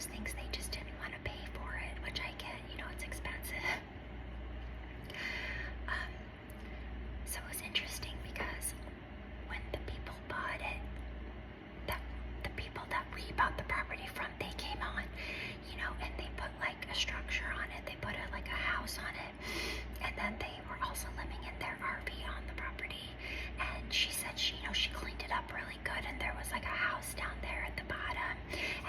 those things, they just didn't want to pay for it, which I get, it's expensive. So it was interesting because when the people bought it, the people that we bought the property from, they came on, and they put like a structure on it. They put like a house on it, and then they were also living in their RV on the property. And she said she cleaned it up really good, and there was like a house down there at the bottom,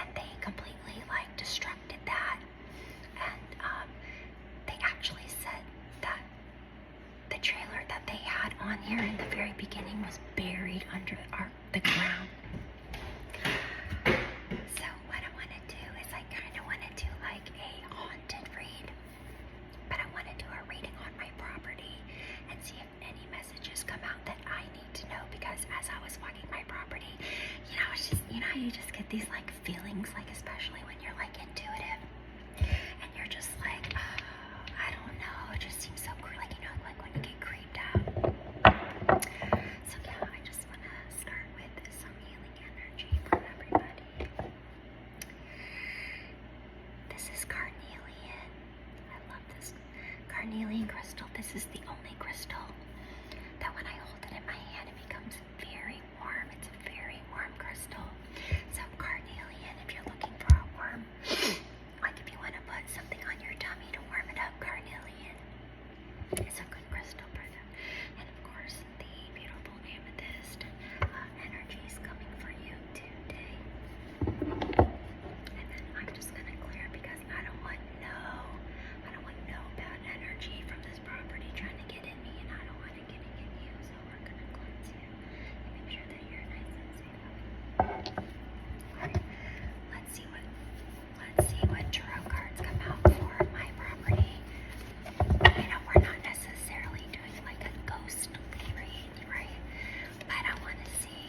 and they completely like destructed that. And they actually said that the trailer that they had on here in the very beginning was buried under the ground. So what I want to do is I kind of want to do like a haunted read, but I want to do a reading on my property and see if any messages come out that I need to know, because as I was walking my property, it's just, how you just get these like feelings, like especially when you're like intuitive and you're just like, oh, I don't know, it just seems so cool, like, like when you get creeped out. So yeah, I just want to start with some healing energy from everybody. This is carnelian. I love this carnelian crystal. This is the only crystal that when I hold it in my hand, it becomes very warm. It's a very warm crystal. So carnelian, if you're looking for a warm, like if you want to put something on your tummy to warm it up, carnelian is a good crystal for that. And of course, the beautiful amethyst energy is coming for you today. And then I'm just gonna clear, because I don't want no bad energy from this property trying to get in me, and I don't want it getting in you. So we're gonna cleanse you and make sure that you're nice and safe. Alright, let's see what tarot cards come out for my property. We're not necessarily doing like a ghostly read, right? But I want to see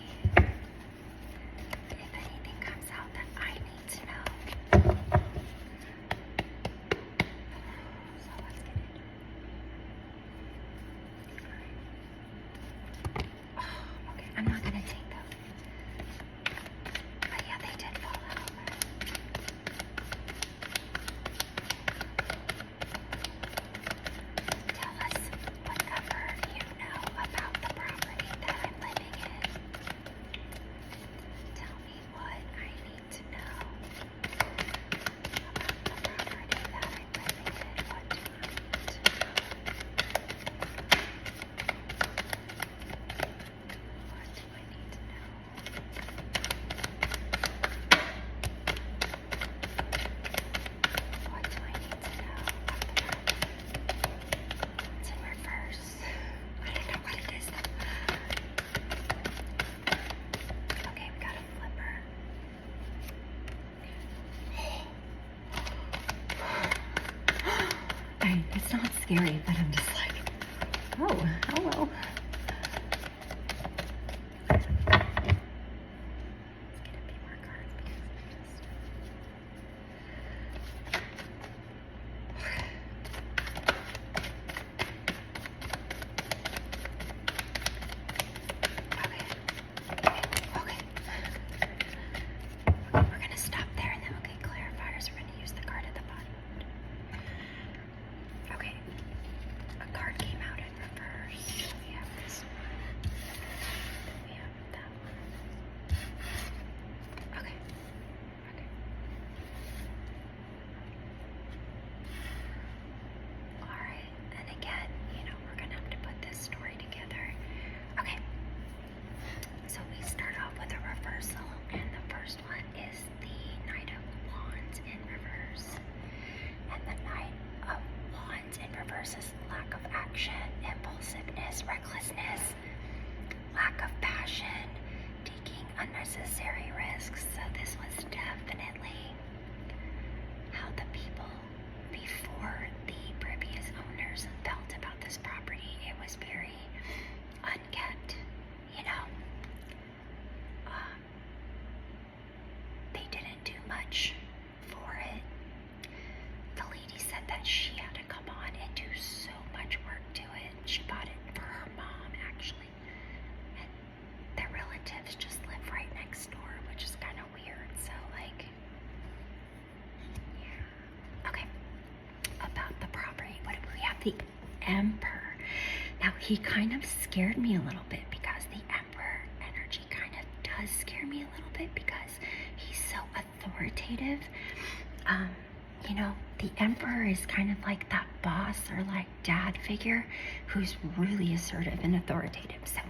if anything comes out that I need to know. So let's get into it. Oh, okay, I'm not gonna take those. But yeah, they did fall out. Tell us whatever you know about the property that I'm living in. Tell me what I need to know about the property that I'm living in. What do I need to know? What do I need to know? What do I need to know about the property? It's in reverse. I don't know what it is. Okay, we got a flipper. It's not scary, but I'm just like, oh, hello. Let's get a few more cards, because Okay. We're gonna stop there, and then we'll get clarifiers. We're gonna use the card at the bottom. Okay. A card came out in reverse. We have this one. We have that one. Okay. Alright. And again, we're gonna have to put this story together. Okay. So we start off with a reversal, and the first one is the Knight of Wands in reverse. And the Knight of Wands in reverse is lack of action, impulsiveness, recklessness, lack of passion, taking unnecessary risks. So this was definitely how the people before the previous owners felt about this property. It was very unkept, they didn't do much for it. The lady said that she had to come on and do so much work to it. She bought it for her mom, actually, and their relatives just live right next door, which is kind of weird. So like, the Emperor. Now, he kind of scared me a little bit because the Emperor energy kind of does scare me a little bit because he's so authoritative. You know, the Emperor is kind of like that boss or like dad figure who's really assertive and authoritative. So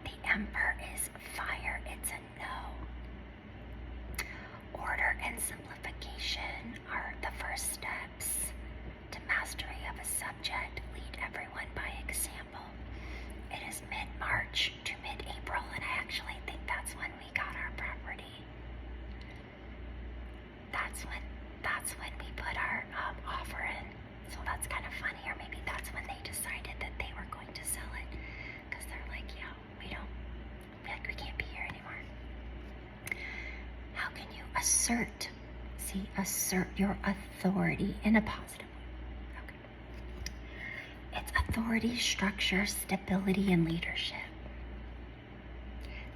the Emperor is fire. It's a no. Order and simplification are the first steps to mastery of a subject. Lead everyone by example. It is mid-March to mid-April, and I actually think that's when we got our property. That's when we put our offer in. So that's kind of funny, or maybe that's when they decided that they were going to sell it, because they're like, yeah, we can't be here anymore. How can you assert your authority in a positive way? Okay. It's authority, structure, stability, and leadership.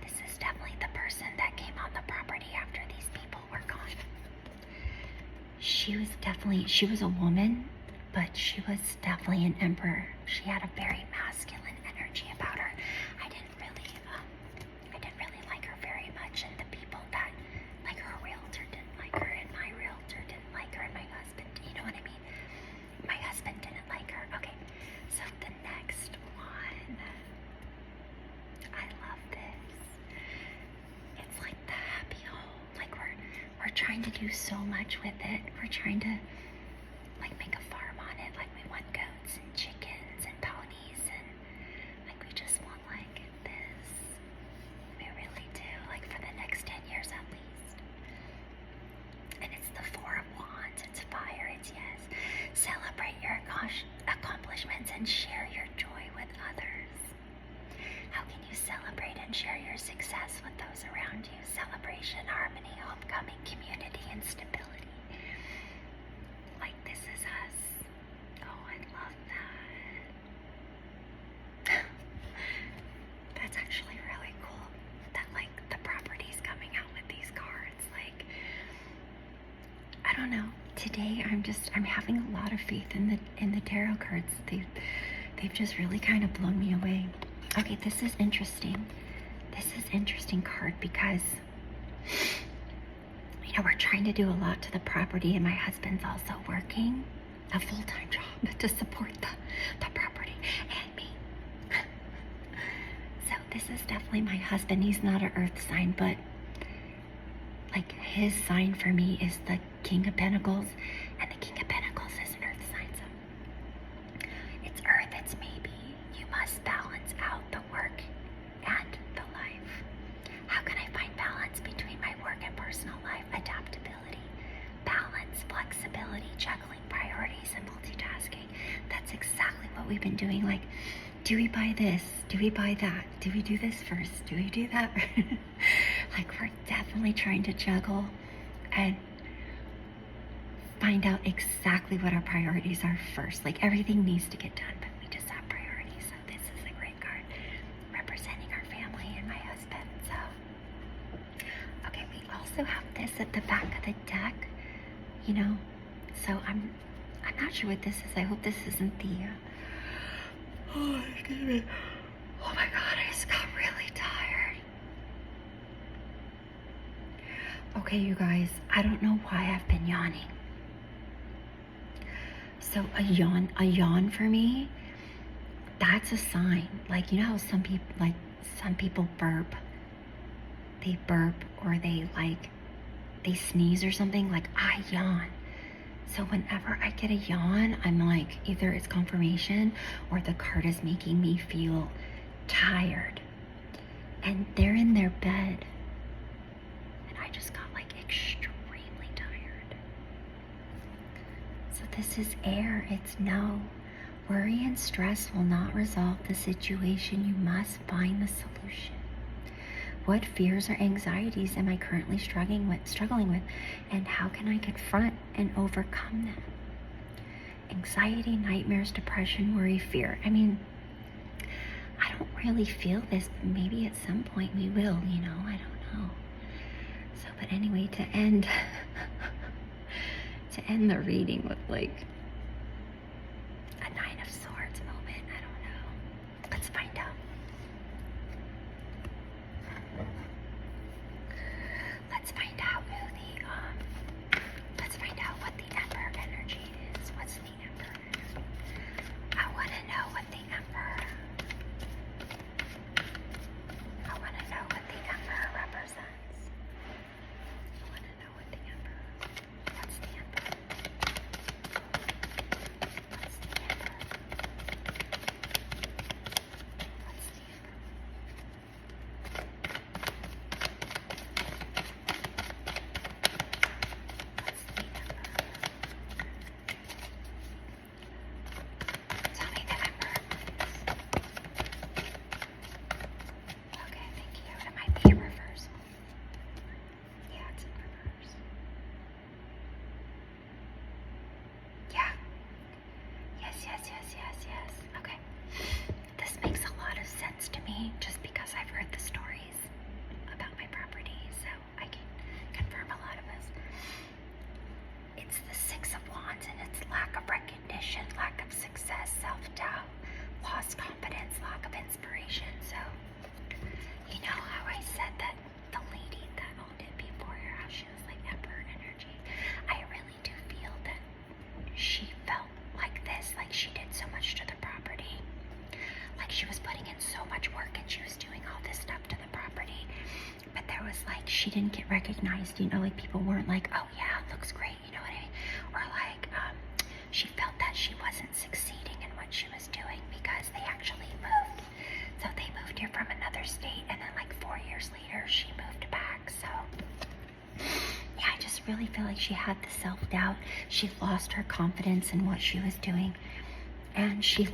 This is definitely the person that came on the property after these people were gone. She was a woman, but she was definitely an emperor. She had a very masculine energy about her. I didn't really like her very much, and the people that, like her realtor didn't like her, and my realtor didn't like her, and my husband, you know what I mean? My husband didn't like her. Okay, so the next one, I love this. It's like the happy hole. Like we're trying to do so much with it. We're trying to like make a farm on it. Like we want goats and chickens and ponies, and like we just want like this. We really do. Like for the next 10 years at least. And it's the Four of Wands. It's fire. It's yes. Celebrate your accomplishments and share your joy with others. How can you celebrate and share your success with those around you? Celebration, harmony, homecoming, community, and stability. Like this is us. Oh, I love that. That's actually really cool that like the property's coming out with these cards. Like, I don't know. Today I'm having a lot of faith in the tarot cards. They've just really kind of blown me away. Okay, this is interesting. This is interesting card because, you know, we're trying to do a lot to the property, and my husband's also working a full-time job to support the property and me. So this is definitely my husband. He's not an earth sign, but like his sign for me is the King of Pentacles, and the King of Pentacles is an earth sign. So it's earth, it's maybe. You must balance out the work and the life. How can I find balance between my work and personal life? Adaptability, balance, flexibility, juggling priorities, and multitasking. That's exactly what we've been doing. Like, do we buy this? Do we buy that? Do we do this first? Do we do that? Like, we're definitely trying to juggle and find out exactly what our priorities are first. Like, everything needs to get done, but we just have priorities. So this is a great card representing our family and my husband. So, okay, we also have this at the back of the deck, you know. So I'm not sure what this is. I hope this isn't the, oh, excuse me. Oh my God, I just got really tired. Okay, you guys, I don't know why I've been yawning. So a yawn for me, that's a sign. Like, you know how some people burp, they burp, or they sneeze or something. Like, I yawn. So whenever I get a yawn, I'm like, either it's confirmation or the card is making me feel tired. And they're in their bed, and I just got like extremely tired. So this is air. It's no. Worry and stress will not resolve the situation. You must find the solution. What fears or anxieties am I currently struggling with, and how can I confront and overcome them? Anxiety, nightmares, depression, worry, fear. I mean, I don't really feel this. Maybe at some point we will, you know, I don't know. So, but anyway, to end the reading with like says self-doubt, lost confidence, lack of inspiration. So, you know how I said that the lady that owned it before her, how she was like emperor energy? I really do feel that she felt like this, like she did so much to the property. Like she was putting in so much work and she was doing all this stuff to the property. But there was like, she didn't get recognized, you know, like people weren't like, oh yeah, it looks great, you know what I mean? Or like, she felt that she wasn't succeeding in what she was doing because they actually moved. So they moved here from another state, and then like 4 years later, she moved back. So yeah, I just really feel like she had the self-doubt. She lost her confidence in what she was doing, and she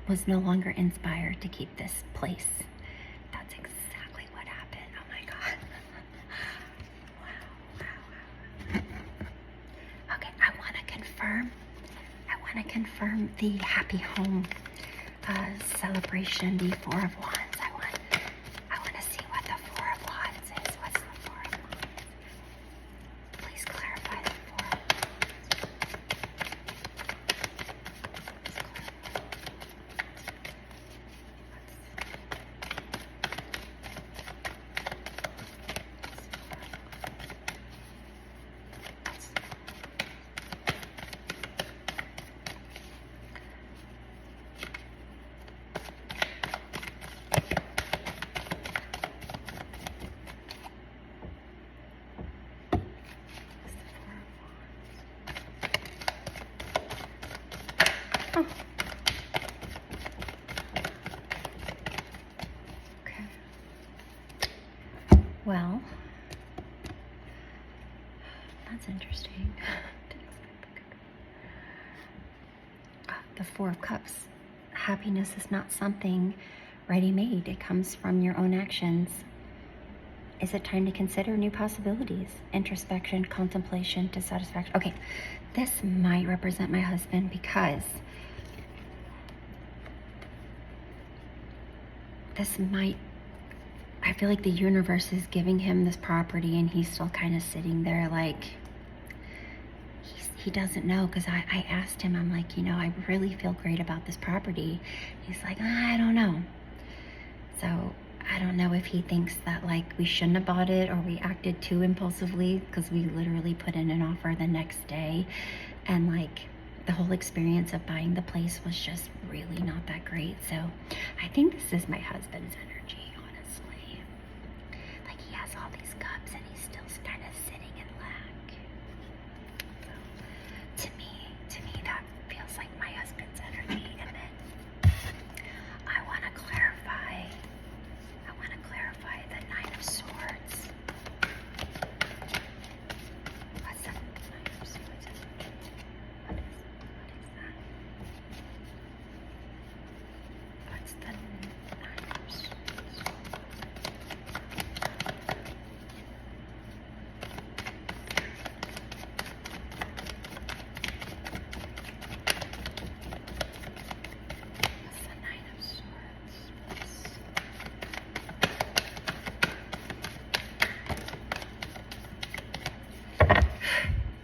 was no longer inspired to keep this place. That's exactly what happened. Oh my God. Wow. Okay, I want to confirm the happy home celebration, the Four of Wands. I want to see what the Four of Wands is. What's the Four of Wands? Please clarify the Four of Oh. Okay. Well, that's interesting. The Four of Cups. Happiness is not something ready-made. It comes from your own actions. Is it time to consider new possibilities? Introspection, contemplation, dissatisfaction. Okay, this might represent my husband because I feel like the universe is giving him this property and he's still kind of sitting there like, he doesn't know, because I asked him, I'm like, you know, I really feel great about this property. He's like, I don't know. So I don't know if he thinks that like we shouldn't have bought it or we acted too impulsively, because we literally put in an offer the next day, and like the whole experience of buying the place was just really not that great. So I think this is my husband's energy, honestly. Like he has all these cups and he's still kind of sitting in lack. So to me that feels like my husband's energy. And then I want to clarify the Nine of Swords. What's the Nine of Swords? What is that? What's the Nine of Swords? What's the Nine of Swords?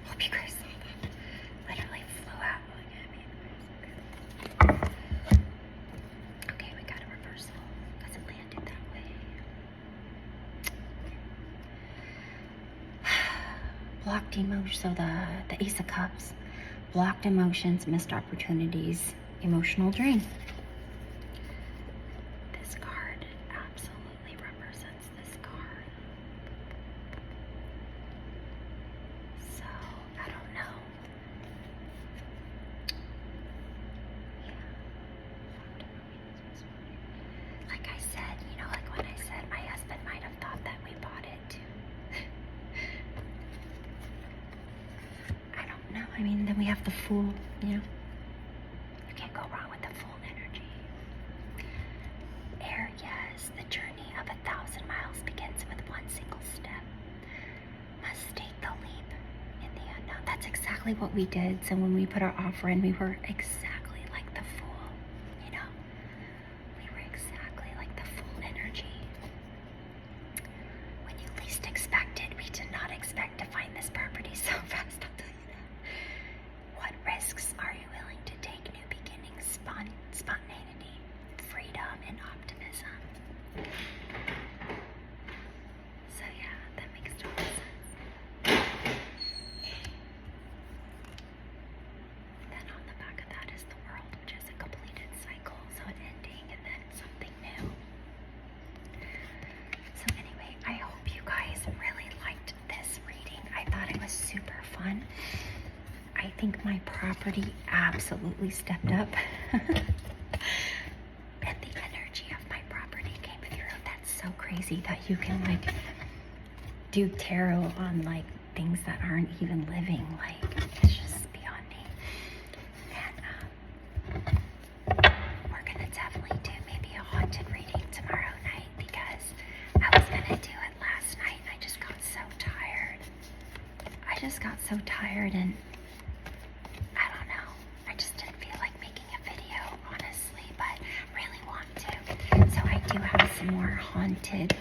Hope you guys saw that. Literally flew out. Okay, we got a reversal because it landed that way. Blocked emotions. So the Ace of Cups. Blocked emotions, missed opportunities, emotional drain. This card absolutely represents this card. So, I don't know. Like I said, you know, like when I said my husband might have thought that we bought it too. I don't know. I mean, then we have the Fool, you know. You can't go wrong with the Fool energy. Aries, the journey of 1,000 miles begins with one single step. Must take the leap in the unknown. That's exactly what we did. So when we put our offer in, we were exactly like the Fool, you know. We were exactly like the Fool energy. When you least expected, we did not expect to find this property so fast, I'll tell you that. What risks are you willing to take? New on. I think my property absolutely stepped up. And the energy of my property came through. That's so crazy that you can like do tarot on like things that aren't even living. Like, it's just beyond me. And we're gonna definitely do maybe a haunted reading tomorrow night, because I was gonna do it last night and I just got so tired. And I don't know. I just didn't feel like making a video, honestly, but really want to. So I do have some more haunted